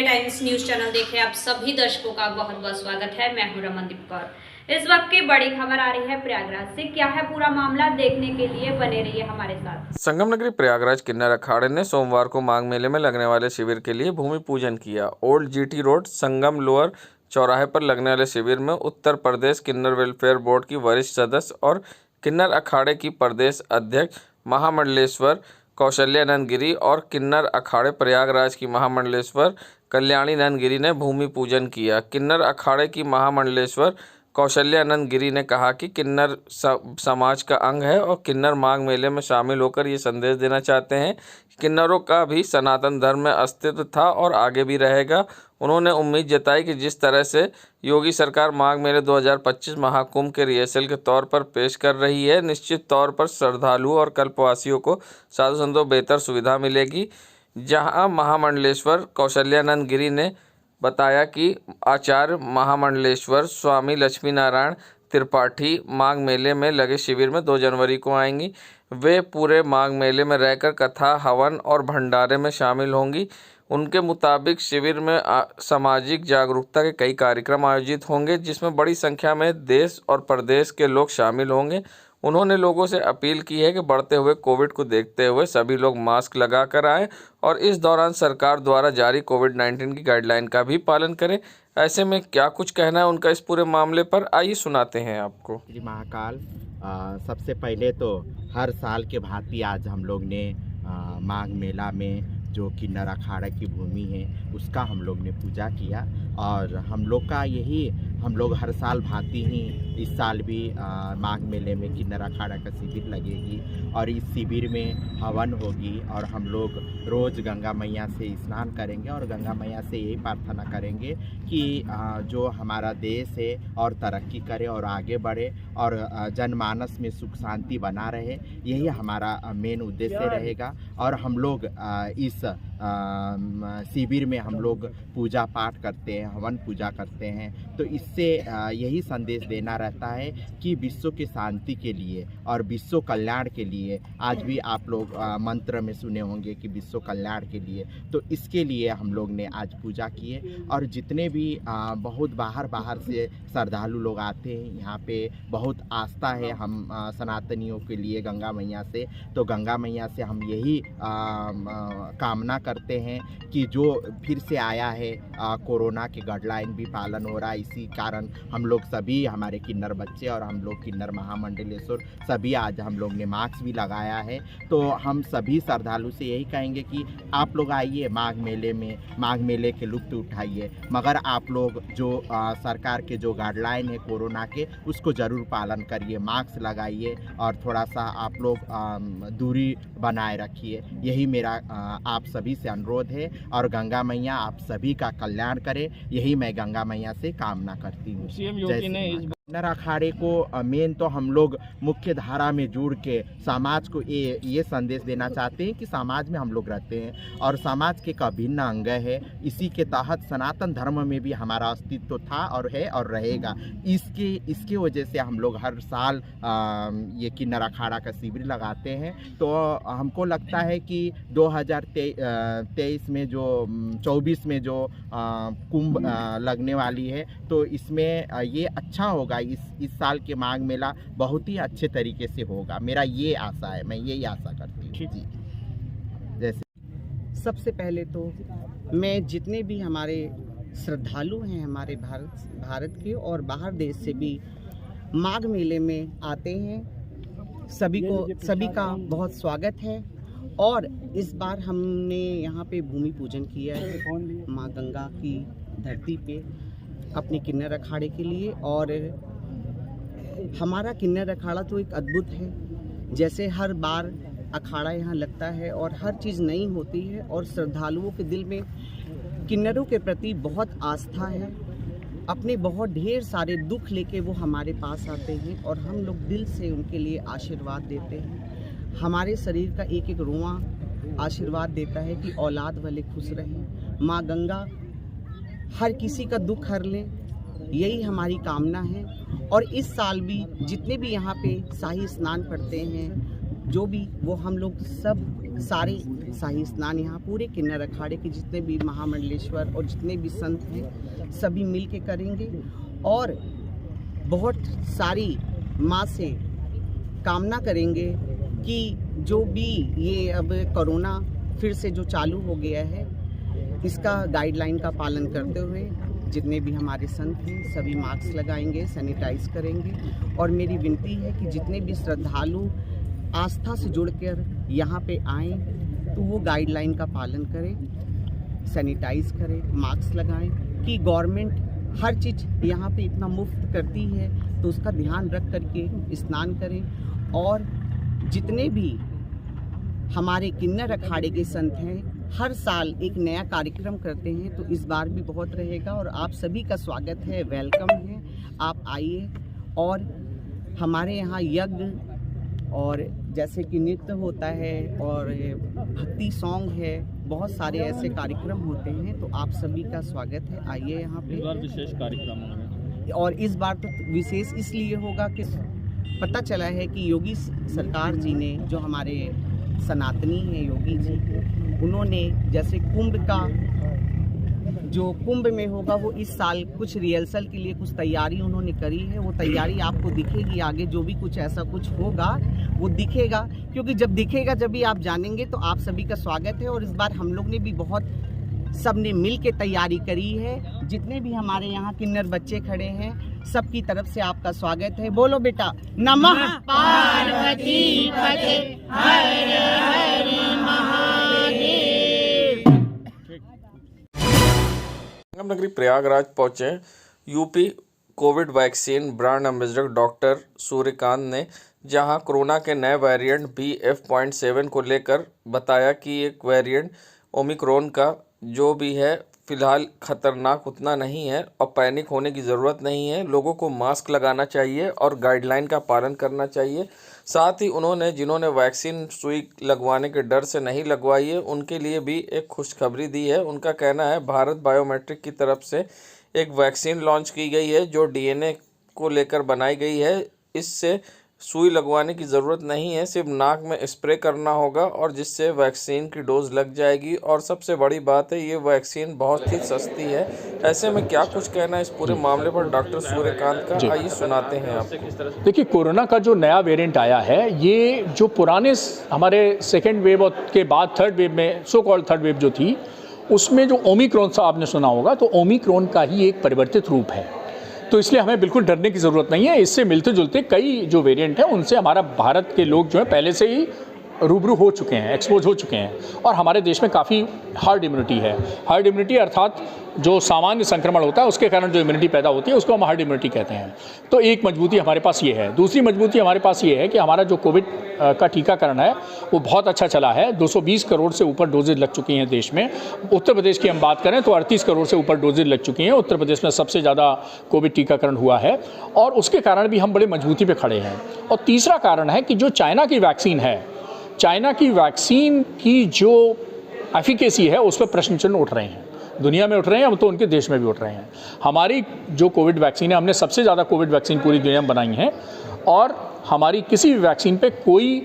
Times news channel देखे आप सभी दर्शकों का बहुत बहुत स्वागत है। मैं हूं रमनदीप कौर। इस वक्त की बड़ी खबर आ रही है प्रयागराज से। क्या है पूरा मामला, देखने के लिए बने रहिए हमारे साथ। संगम नगरी प्रयागराज किन्नर अखाड़े ने सोमवार को माघ मेले में लगने वाले शिविर के लिए भूमि पूजन किया। ओल्ड जीटी रोड संगम लोअर चौराहे पर लगने वाले शिविर में उत्तर प्रदेश किन्नर वेलफेयर बोर्ड की वरिष्ठ सदस्य और किन्नर अखाड़े की प्रदेश अध्यक्ष महामंडलेश्वर कौशल्यानंद गिरी और किन्नर अखाड़े प्रयागराज की महामंडलेश्वर कल्याणी नंद गिरी ने भूमि पूजन किया। किन्नर अखाड़े की महामंडलेश्वर कौशल्यानंद गिरी ने कहा कि किन्नर समाज का अंग है और किन्नर माघ मेले में शामिल होकर ये संदेश देना चाहते हैं कि किन्नरों का भी सनातन धर्म में अस्तित्व था और आगे भी रहेगा। उन्होंने उम्मीद जताई कि जिस तरह से योगी सरकार माघ मेले 2025 महाकुंभ के रिहर्सल के तौर पर पेश कर रही है, निश्चित तौर पर श्रद्धालुओं और कल्पवासियों को साधु संतों बेहतर सुविधा मिलेगी। जहां महामंडलेश्वर कौशल्यानंद गिरी ने बताया कि आचार्य महामंडलेश्वर स्वामी लक्ष्मी नारायण त्रिपाठी माघ मेले में लगे शिविर में 2 जनवरी को आएंगी। वे पूरे माघ मेले में रहकर कथा, हवन और भंडारे में शामिल होंगी। उनके मुताबिक शिविर में सामाजिक जागरूकता के कई कार्यक्रम आयोजित होंगे, जिसमें बड़ी संख्या में देश और प्रदेश के लोग शामिल होंगे। उन्होंने लोगों से अपील की है कि बढ़ते हुए कोविड को देखते हुए सभी लोग मास्क लगा कर आएँ और इस दौरान सरकार द्वारा जारी कोविड-19 की गाइडलाइन का भी पालन करें। ऐसे में क्या कुछ कहना है उनका इस पूरे मामले पर, आइए सुनाते हैं आपको। श्री महाकाल, सबसे पहले तो हर साल के भांति आज हम लोग ने माघ मेला में जो किन्नर अखाड़ा की भूमि है उसका हम लोग ने पूजा किया और हम लोग का यही, हम लोग हर साल भांति ही इस साल भी माघ मेले में किन्नर अखाड़ा का शिविर लगेगी और इस शिविर में हवन होगी और हम लोग रोज़ गंगा मैया से स्नान करेंगे और गंगा मैया से यही प्रार्थना करेंगे कि जो हमारा देश है और तरक्की करे और आगे बढ़े और जनमानस में सुख शांति बना रहे, यही हमारा मेन उद्देश्य रहेगा। और हम लोग इस शिविर में हम लोग पूजा पाठ करते हैं, हवन पूजा करते हैं, तो इससे यही संदेश देना रहता है कि विश्व की शांति के लिए और विश्व कल्याण के लिए, आज भी आप लोग मंत्र में सुने होंगे कि विश्व कल्याण के लिए, तो इसके लिए हम लोग ने आज पूजा किए। और जितने भी बहुत बाहर से श्रद्धालु लोग आते हैं, यहाँ पे बहुत आस्था है हम सनातनियों के लिए गंगा मैया से, तो गंगा मैया से हम यही कामना करते हैं कि जो फिर से आया है कोरोना के गाइडलाइन भी पालन हो रहा है, इसी कारण हम लोग सभी, हमारे किन्नर बच्चे और हम लोग किन्नर महामंडलेश्वर सभी आज हम लोग ने मास्क भी लगाया है। तो हम सभी श्रद्धालु से यही कहेंगे कि आप लोग आइए माघ मेले में, माघ मेले के लुत्फ़ उठाइए, मगर आप लोग जो सरकार के जो गाइडलाइन है कोरोना के उसको ज़रूर पालन करिए, मास्क लगाइए और थोड़ा सा आप लोग दूरी बनाए रखिए। यही मेरा आप सभी से अनुरोध है और गंगा मैया आप सभी का कल्याण करे, यही मैं गंगा मैया से कामना करती हूँ। किन्नर अखाड़े को मेन तो हम लोग मुख्य धारा में जुड़ के समाज को ये संदेश देना चाहते हैं कि समाज में हम लोग रहते हैं और समाज के एक अभिन्न अंग है। इसी के तहत सनातन धर्म में भी हमारा अस्तित्व था और है और रहेगा। इसके वजह से हम लोग हर साल ये किन्नर अखाड़ा का शिविर लगाते हैं। तो हमको लगता है कि 2023 में जो 24 में जो कुंभ लगने वाली है, तो इसमें ये अच्छा होगा। इस साल के माघ मेला बहुत ही अच्छे तरीके से होगा, मेरा ये आशा है, मैं यही आशा करती हूँ जी। जैसे सबसे पहले तो मैं जितने भी हमारे श्रद्धालु हैं हमारे भारत के और बाहर देश से भी माघ मेले में आते हैं, सभी का बहुत स्वागत है। और इस बार हमने यहाँ पे भूमि पूजन किया है माँ गंगा की धरती पे अपने किन्नर अखाड़े के लिए। और हमारा किन्नर अखाड़ा तो एक अद्भुत है, जैसे हर बार अखाड़ा यहाँ लगता है और हर चीज़ नई होती है और श्रद्धालुओं के दिल में किन्नरों के प्रति बहुत आस्था है। अपने बहुत ढेर सारे दुख लेके वो हमारे पास आते हैं और हम लोग दिल से उनके लिए आशीर्वाद देते हैं। हमारे शरीर का एक एक रोंवा आशीर्वाद देता है कि औलाद वाले खुश रहें, माँ गंगा हर किसी का दुख हर लें, यही हमारी कामना है। और इस साल भी जितने भी यहाँ पे शाही स्नान पढ़ते हैं जो भी, वो हम लोग सब सारे शाही स्नान यहाँ पूरे किन्नर अखाड़े के जितने भी महामंडलेश्वर और जितने भी संत हैं सभी मिल के करेंगे। और बहुत सारी माँ से कामना करेंगे कि जो भी ये अब कोरोना फिर से जो चालू हो गया है, इसका गाइडलाइन का पालन करते हुए जितने भी हमारे संत हैं सभी मास्क लगाएंगे, सैनिटाइज करेंगे। और मेरी विनती है कि जितने भी श्रद्धालु आस्था से जुड़कर यहाँ पे आएँ तो वो गाइडलाइन का पालन करें, सैनिटाइज करें, मास्क लगाएं। कि गवर्नमेंट हर चीज़ यहाँ पे इतना मुफ्त करती है तो उसका ध्यान रख करके स्नान करें। और जितने भी हमारे किन्नर अखाड़े के संत हैं हर साल एक नया कार्यक्रम करते हैं, तो इस बार भी बहुत रहेगा और आप सभी का स्वागत है, वेलकम है। आप आइए। और हमारे यहाँ यज्ञ और जैसे कि नृत्य होता है और भक्ति सॉन्ग है, बहुत सारे ऐसे कार्यक्रम होते हैं, तो आप सभी का स्वागत है, आइए यहाँ पे। इस बार विशेष कार्यक्रम होंगे और इस बार तो विशेष इसलिए होगा कि पता चला है कि योगी सरकार जी ने, जो हमारे सनातनी हैं योगी जी, उन्होंने जैसे कुंभ का जो कुंभ में होगा वो इस साल कुछ रिहर्सल के लिए कुछ तैयारी उन्होंने करी है। वो तैयारी आपको दिखेगी आगे, जो भी कुछ ऐसा कुछ होगा वो दिखेगा, क्योंकि जब दिखेगा जब भी आप जानेंगे। तो आप सभी का स्वागत है। और इस बार हम लोग ने भी बहुत सबने मिल के तैयारी करी है। जितने भी हमारे यहाँ किन्नर बच्चे खड़े हैं सबकी तरफ से आपका स्वागत है। बोलो बेटा, नमः पार्वती पते हर हर महादेव। संगम नगरी प्रयागराज पहुंचे UP Covid vaccine brand ambassador doctor Suryakant ने, जहां कोरोना के नए वेरिएंट BF.7 को लेकर बताया कि एक वेरिएंट ओमिक्रॉन का जो भी है फ़िलहाल ख़तरनाक उतना नहीं है और पैनिक होने की ज़रूरत नहीं है। लोगों को मास्क लगाना चाहिए और गाइडलाइन का पालन करना चाहिए। साथ ही उन्होंने जिन्होंने वैक्सीन सुई लगवाने के डर से नहीं लगवाई है उनके लिए भी एक खुशखबरी दी है। उनका कहना है भारत बायोमेट्रिक की तरफ से एक वैक्सीन लॉन्च की गई है जो DNA को लेकर बनाई गई है। इससे सुई लगवाने की ज़रूरत नहीं है, सिर्फ नाक में स्प्रे करना होगा और जिससे वैक्सीन की डोज लग जाएगी। और सबसे बड़ी बात है ये वैक्सीन बहुत ही सस्ती है। ऐसे में क्या कुछ कहना है इस पूरे मामले पर डॉक्टर सूर्यकांत का, आइए सुनाते हैं आपको। देखिए, कोरोना का जो नया वेरिएंट आया है, ये जो पुराने हमारे सेकेंड वेव के बाद थर्ड वेव में, सो कॉल्ड थर्ड वेव जो थी, उसमें जो ओमिक्रॉन सा आपने सुना होगा, तो ओमिक्रॉन का ही एक परिवर्तित रूप है। तो इसलिए हमें बिल्कुल डरने की ज़रूरत नहीं है। इससे मिलते जुलते कई जो वेरिएंट हैं उनसे हमारा भारत के लोग जो है पहले से ही रूबरू हो चुके हैं, एक्सपोज हो चुके हैं। और हमारे देश में काफ़ी हार्ड इम्यूनिटी है। हार्ड इम्यूनिटी अर्थात जो सामान्य संक्रमण होता है उसके कारण जो इम्यूनिटी पैदा होती है उसको हम हार्ड इम्यूनिटी कहते हैं। तो एक मजबूती हमारे पास ये है। दूसरी मजबूती हमारे पास ये है कि हमारा जो कोविड का टीकाकरण है वो बहुत अच्छा चला है। 220 करोड़ से ऊपर डोजेज लग चुकी हैं देश में। उत्तर प्रदेश की हम बात करें तो 38 करोड़ से ऊपर डोजेज लग चुकी हैं। उत्तर प्रदेश में सबसे ज़्यादा कोविड टीकाकरण हुआ है और उसके कारण भी हम बड़े मजबूती पे खड़े हैं। और तीसरा कारण है कि जो चाइना की वैक्सीन है, चाइना की वैक्सीन की जो एफिकेसी है उस पर प्रश्न चिन्ह उठ रहे हैं, दुनिया में उठ रहे हैं, अब तो उनके देश में भी उठ रहे हैं। हमारी जो कोविड वैक्सीन है, हमने सबसे ज़्यादा कोविड वैक्सीन पूरी दुनिया में बनाई है और हमारी किसी भी वैक्सीन पे कोई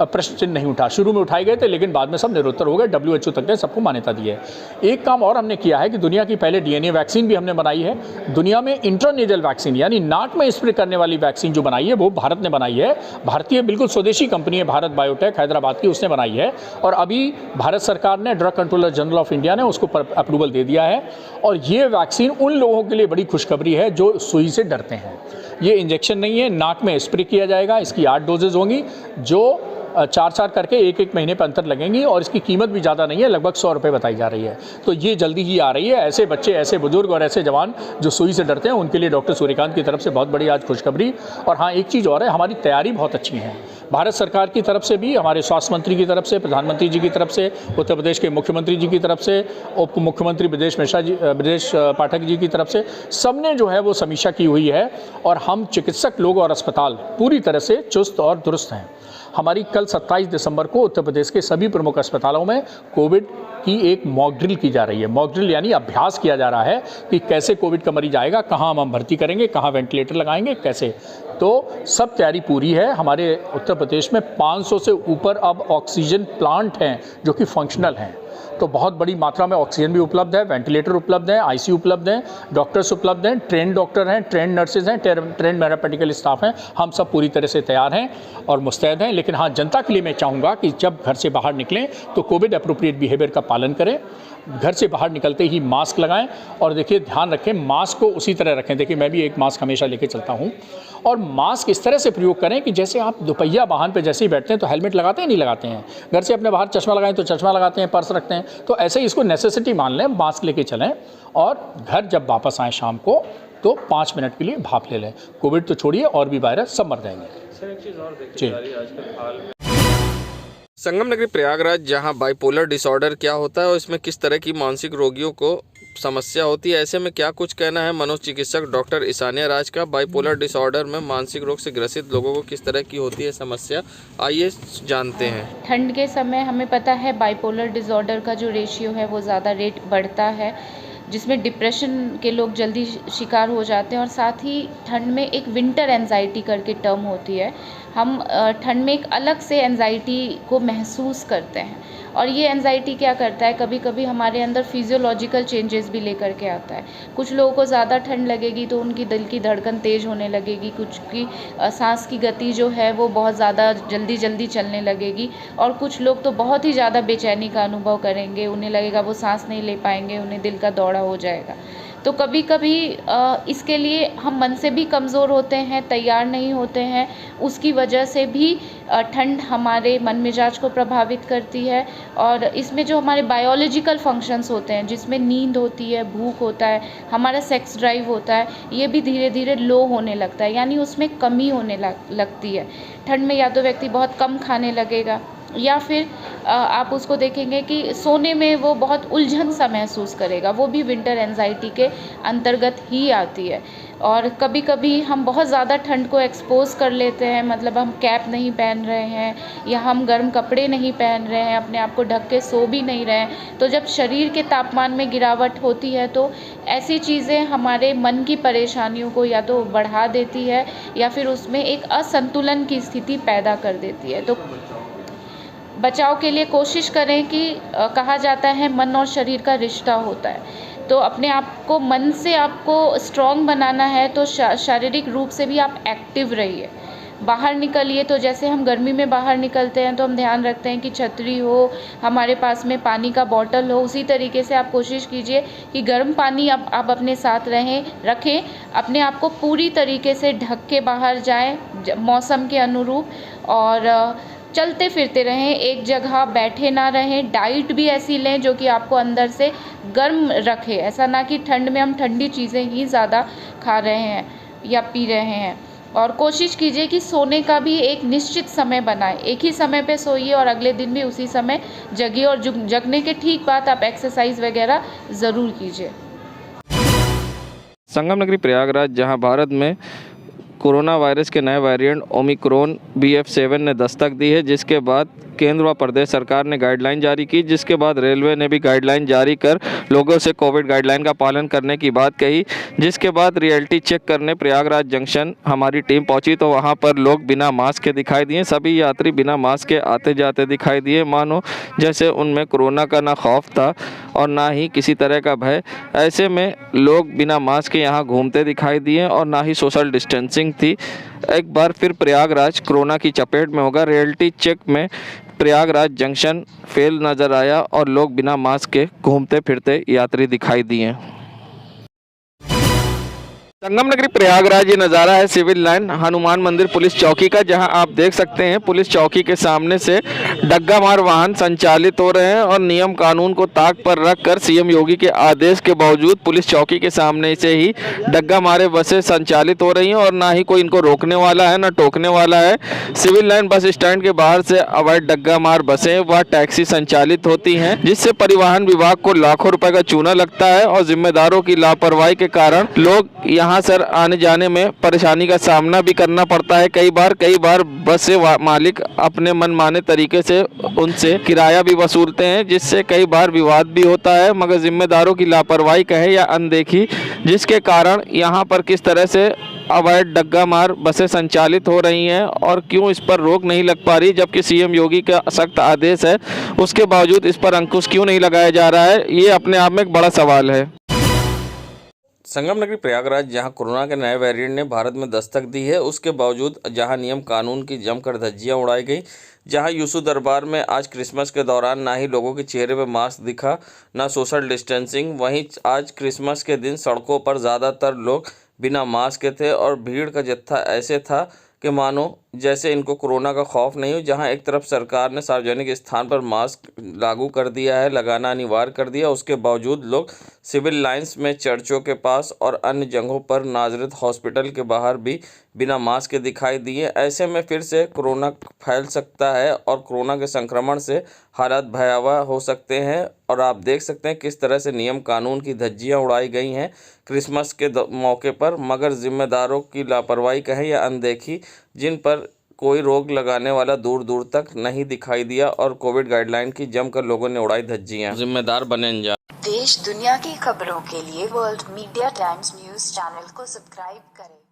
प्रश्न चिन्ह नहीं उठा। शुरू में उठाए गए थे लेकिन बाद में सब निरुत्तर हो गए। WHO तक ने सबको मान्यता दी है। एक काम और हमने किया है कि दुनिया की पहले DNA वैक्सीन भी हमने बनाई है। दुनिया में इंट्रानेजल वैक्सीन यानी नाक में स्प्रे करने वाली वैक्सीन जो बनाई है वो भारत ने बनाई है। भारतीय बिल्कुल स्वदेशी कंपनी है, भारत बायोटेक हैदराबाद की, उसने बनाई है। और अभी भारत सरकार ने, drug controller general of India ने उसको अप्रूवल दे दिया है। और ये वैक्सीन उन लोगों के लिए बड़ी खुशखबरी है जो सुई से डरते हैं। ये इंजेक्शन नहीं है, नाक में स्प्रे किया जाएगा। इसकी 8 डोजेज होंगी जो 4 करके एक महीने पर अंतर लगेंगी और इसकी कीमत भी ज़्यादा नहीं है, लगभग 100 रुपये बताई जा रही है। तो ये जल्दी ही आ रही है। ऐसे बच्चे, ऐसे बुजुर्ग और ऐसे जवान जो सुई से डरते हैं उनके लिए डॉक्टर सूर्यकांत की तरफ से बहुत बड़ी आज खुशखबरी। और हाँ, एक चीज़ और है, हमारी तैयारी बहुत अच्छी है। भारत सरकार की तरफ से भी, हमारे स्वास्थ्य मंत्री की तरफ से, प्रधानमंत्री जी की तरफ से, उत्तर प्रदेश के मुख्यमंत्री जी की तरफ से, उप मुख्यमंत्री ब्रजेश पाठक जी की तरफ से, सबने जो है वो समीक्षा की हुई है। और हम चिकित्सक लोग और अस्पताल पूरी तरह से चुस्त और दुरुस्त हैं। हमारी कल 27 दिसंबर को उत्तर प्रदेश के सभी प्रमुख अस्पतालों में कोविड की एक मॉक ड्रिल की जा रही है। मॉक ड्रिल यानी अभ्यास किया जा रहा है कि कैसे कोविड का मरीज आएगा, कहाँ हम भर्ती करेंगे, कहाँ वेंटिलेटर लगाएंगे, कैसे। तो सब तैयारी पूरी है। हमारे उत्तर प्रदेश में 500 से ऊपर अब ऑक्सीजन प्लांट हैं जो कि फंक्शनल हैं। तो बहुत बड़ी मात्रा में ऑक्सीजन भी उपलब्ध है, वेंटिलेटर उपलब्ध है, आईसीयू उपलब्ध हैं, डॉक्टर्स उपलब्ध हैं, ट्रेंड डॉक्टर हैं, ट्रेंड नर्सेज हैं, ट्रेंड पैरामेडिकल स्टाफ हैं। हम सब पूरी तरह से तैयार हैं और मुस्तैद हैं। लेकिन हाँ, जनता के लिए मैं चाहूँगा कि जब घर से बाहर निकलें तो कोविड अप्रोप्रिएट बिहेवियर का पालन करें। घर से बाहर निकलते ही मास्क लगाएं और देखिए ध्यान रखें, मास्क को उसी तरह रखें। देखिए मैं भी एक मास्क हमेशा लेके चलता हूं और मास्क इस तरह से प्रयोग करें कि जैसे आप दोपहिया वाहन पे जैसे ही बैठते हैं तो हेलमेट लगाते हैं, नहीं लगाते हैं। घर से अपने बाहर चश्मा लगाएं तो चश्मा लगाते हैं, पर्स रखते हैं। तो ऐसे ही इसको नेसेसिटी मान लें, मास्क लेके चलें और घर जब वापस आएँ शाम को तो 5 मिनट के लिए भाप ले लें। कोविड तो छोड़िए, और भी वायरस सब मर जाएंगे। सर एक चीज़ और देखी जा रही है आजकल हाल में, संगम नगरी प्रयागराज जहां बाइपोलर डिसऑर्डर क्या होता है और इसमें किस तरह की मानसिक रोगियों को समस्या होती है, ऐसे में क्या कुछ कहना है मनोचिकित्सक डॉक्टर ईशानिया राज का। बाइपोलर डिसऑर्डर में मानसिक रोग से ग्रसित लोगों को किस तरह की होती है समस्या, आइए जानते हैं। ठंड के समय हमें पता है बाइपोलर डिसऑर्डर का जो रेशियो है वो ज़्यादा रेट बढ़ता है, जिसमें डिप्रेशन के लोग जल्दी शिकार हो जाते हैं। और साथ ही ठंड में एक विंटर एंजाइटी करके टर्म होती है। हम ठंड में एक अलग से एंजाइटी को महसूस करते हैं और ये एंजाइटी क्या करता है, कभी कभी हमारे अंदर फिजियोलॉजिकल चेंजेस भी लेकर के आता है। कुछ लोगों को ज़्यादा ठंड लगेगी तो उनकी दिल की धड़कन तेज़ होने लगेगी, कुछ की सांस की गति जो है वो बहुत ज़्यादा जल्दी चलने लगेगी और कुछ लोग तो बहुत ही ज़्यादा बेचैनी का अनुभव करेंगे। उन्हें लगेगा वो सांस नहीं ले पाएंगे, उन्हें दिल का दौरा हो जाएगा। तो कभी कभी इसके लिए हम मन से भी कमज़ोर होते हैं, तैयार नहीं होते हैं। उसकी वजह से भी ठंड हमारे मन मिजाज को प्रभावित करती है और इसमें जो हमारे बायोलॉजिकल फंक्शंस होते हैं, जिसमें नींद होती है, भूख होता है, हमारा सेक्स ड्राइव होता है, ये भी धीरे धीरे लो होने लगता है, यानी उसमें कमी होने लगती है। ठंड में या तो व्यक्ति बहुत कम खाने लगेगा या फिर आप उसको देखेंगे कि सोने में वो बहुत उलझन सा महसूस करेगा, वो भी विंटर एंजाइटी के अंतर्गत ही आती है। और कभी कभी हम बहुत ज़्यादा ठंड को एक्सपोज कर लेते हैं, मतलब हम कैप नहीं पहन रहे हैं या हम गर्म कपड़े नहीं पहन रहे हैं, अपने आप को ढक के सो भी नहीं रहे हैं। तो जब शरीर के तापमान में गिरावट होती है तो ऐसी चीज़ें हमारे मन की परेशानियों को या तो बढ़ा देती है या फिर उसमें एक असंतुलन की स्थिति पैदा कर देती है। तो बचाव के लिए कोशिश करें कि कहा जाता है मन और शरीर का रिश्ता होता है, तो अपने आप को मन से आपको स्ट्रॉन्ग बनाना है तो शारीरिक रूप से भी आप एक्टिव रहिए। बाहर निकलिए तो जैसे हम गर्मी में बाहर निकलते हैं तो हम ध्यान रखते हैं कि छतरी हो, हमारे पास में पानी का बॉटल हो, उसी तरीके से आप कोशिश कीजिए कि गर्म पानी आप अपने साथ रखें, अपने आप को पूरी तरीके से ढक के बाहर जाएं मौसम के अनुरूप और चलते फिरते रहें, एक जगह बैठे ना रहें। डाइट भी ऐसी लें जो कि आपको अंदर से गर्म रखे, ऐसा ना कि ठंड में हम ठंडी चीज़ें ही ज़्यादा खा रहे हैं या पी रहे हैं। और कोशिश कीजिए कि सोने का भी एक निश्चित समय बनाएं, एक ही समय पे सोइए और अगले दिन भी उसी समय जगिए और जगने के ठीक बाद आप एक्सरसाइज वगैरह ज़रूर कीजिए। संगम नगरी प्रयागराज जहां भारत में कोरोना वायरस के नए वेरिएंट ओमिक्रॉन BF7 ने दस्तक दी है, जिसके बाद केंद्र व प्रदेश सरकार ने गाइडलाइन जारी की, जिसके बाद रेलवे ने भी गाइडलाइन जारी कर लोगों से कोविड गाइडलाइन का पालन करने की बात कही। जिसके बाद रियलिटी चेक करने प्रयागराज जंक्शन हमारी टीम पहुंची तो वहां पर लोग बिना मास्क के दिखाई दिए। सभी यात्री बिना मास्क के आते जाते दिखाई दिए, मानो जैसे उनमें कोरोना का ना खौफ था और ना ही किसी तरह का भय। ऐसे में लोग बिना मास्क के यहाँ घूमते दिखाई दिए और ना ही सोशल डिस्टेंसिंग थी। एक बार फिर प्रयागराज कोरोना की चपेट में होगा। रियलिटी चेक में प्रयागराज जंक्शन फेल नज़र आया और लोग बिना मास्क के घूमते फिरते यात्री दिखाई दिए। संगम नगरी प्रयागराज ये नज़ारा है सिविल लाइन हनुमान मंदिर पुलिस चौकी का, जहां आप देख सकते हैं पुलिस चौकी के सामने से डग्गा मार वाहन संचालित हो रहे हैं और नियम कानून को ताक पर रखकर सीएम योगी के आदेश के बावजूद पुलिस चौकी के सामने से ही डग्गा मारे बसें संचालित हो रही हैं और ना ही कोई इनको रोकने वाला है ना टोकने वाला है। सिविल लाइन बस स्टैंड के बाहर से अवैध डग्गा मार बसें व टैक्सी संचालित होती हैं, जिससे परिवहन विभाग को लाखों रुपए का चूना लगता है और जिम्मेदारों की लापरवाही के कारण लोग यहाँ यहाँ सर आने जाने में परेशानी का सामना भी करना पड़ता है। कई बार बस से मालिक अपने मनमाने तरीके से उनसे किराया भी वसूलते हैं, जिससे कई बार विवाद भी होता है। मगर जिम्मेदारों की लापरवाही कहे या अनदेखी, जिसके कारण यहाँ पर किस तरह से अवैध डग्गा मार बसें संचालित हो रही हैं और क्यों इस पर रोक नहीं लग पा रही, जबकि सीएम योगी का सख्त आदेश है, उसके बावजूद इस पर अंकुश क्यों नहीं लगाया जा रहा है, ये अपने आप में एक बड़ा सवाल है। संगम नगरी प्रयागराज, जहां कोरोना के नए वेरिएंट ने भारत में दस्तक दी है, उसके बावजूद जहां नियम कानून की जमकर धज्जियां उड़ाई गई, जहां यूसुफ दरबार में आज क्रिसमस के दौरान ना ही लोगों के चेहरे पर मास्क दिखा, ना सोशल डिस्टेंसिंग, वहीं आज क्रिसमस के दिन सड़कों पर ज़्यादातर लोग बिना मास्क के थे और भीड़ का जत्था ऐसे था कि मानो जैसे इनको कोरोना का खौफ नहीं हो। जहां एक तरफ सरकार ने सार्वजनिक स्थान पर मास्क लागू कर दिया है, लगाना अनिवार्य कर दिया, उसके बावजूद लोग सिविल लाइंस में, चर्चों के पास और अन्य जगहों पर, नाजरत हॉस्पिटल के बाहर भी बिना मास्क के दिखाई दिए। ऐसे में फिर से कोरोना फैल सकता है और कोरोना के संक्रमण से हालात भयावह हो सकते हैं। और आप देख सकते हैं किस तरह से नियम कानून की धज्जियां उड़ाई गई हैं क्रिसमस के मौके पर, मगर जिम्मेदारों की लापरवाही कहें या अनदेखी, जिन पर कोई रोक लगाने वाला दूर दूर तक नहीं दिखाई दिया और कोविड गाइडलाइन की जमकर लोगों ने उड़ाई धज्जियां। जिम्मेदार बने अनजान। देश दुनिया की खबरों के लिए world media times news channel को सब्सक्राइब करें।